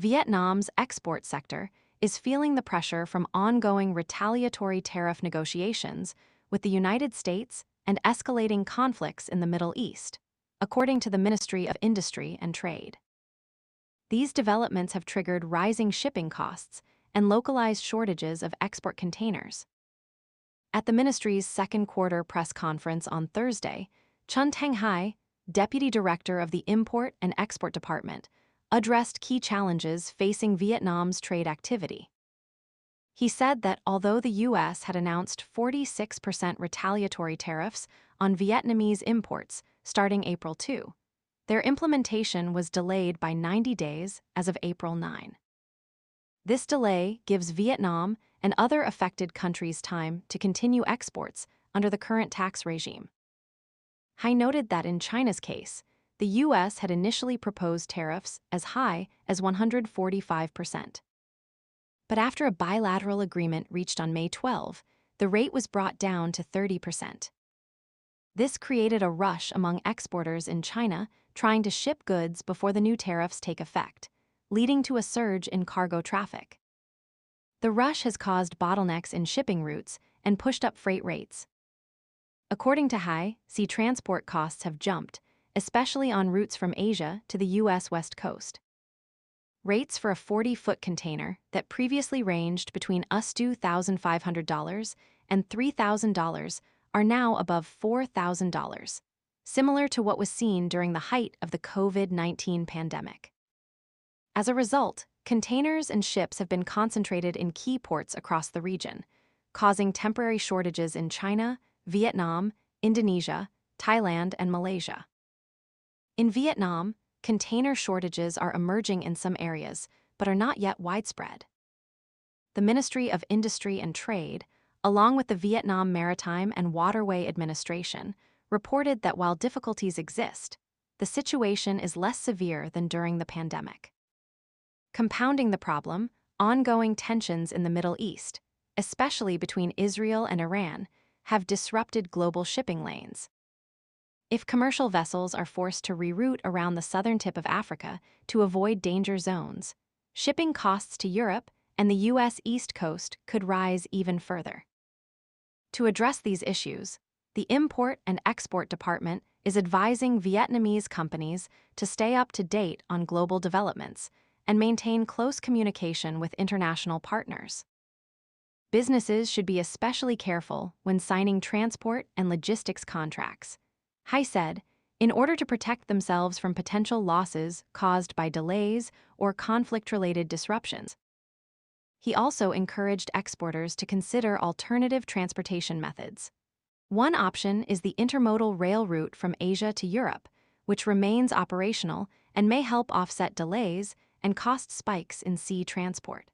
Vietnam's export sector is feeling the pressure from ongoing retaliatory tariff negotiations with the United States and escalating conflicts in the Middle East, according to the Ministry of Industry and Trade. These developments have triggered rising shipping costs and localized shortages of export containers. At the ministry's second quarter press conference on Thursday, Chun Tang-hai, deputy director of the Import and Export Department, addressed key challenges facing Vietnam's trade activity. He said that although the U.S. had announced 46% retaliatory tariffs on Vietnamese imports starting April 2, their implementation was delayed by 90 days as of April 9. This delay gives Vietnam and other affected countries time to continue exports under the current tax regime. Hai noted that in China's case, the U.S. had initially proposed tariffs as high as 145%. But after a bilateral agreement reached on May 12, the rate was brought down to 30%. This created a rush among exporters in China trying to ship goods before the new tariffs take effect, leading to a surge in cargo traffic. The rush has caused bottlenecks in shipping routes and pushed up freight rates. According to Hai, sea transport costs have jumped, especially on routes from Asia to the U.S. West Coast. Rates for a 40-foot container that previously ranged between $2,500 and $3,000 are now above $4,000, similar to what was seen during the height of the COVID-19 pandemic. As a result, containers and ships have been concentrated in key ports across the region, causing temporary shortages in China, Vietnam, Indonesia, Thailand, and Malaysia. In Vietnam, container shortages are emerging in some areas, but are not yet widespread. The Ministry of Industry and Trade, along with the Vietnam Maritime and Waterway Administration, reported that while difficulties exist, the situation is less severe than during the pandemic. Compounding the problem, ongoing tensions in the Middle East, especially between Israel and Iran, have disrupted global shipping lanes. If commercial vessels are forced to reroute around the southern tip of Africa to avoid danger zones, shipping costs to Europe and the U.S. East Coast could rise even further. To address these issues, the Import and Export Department is advising Vietnamese companies to stay up to date on global developments and maintain close communication with international partners. Businesses should be especially careful when signing transport and logistics contracts, Hai said, in order to protect themselves from potential losses caused by delays or conflict-related disruptions. He also encouraged exporters to consider alternative transportation methods. One option is the intermodal rail route from Asia to Europe, which remains operational and may help offset delays and cost spikes in sea transport.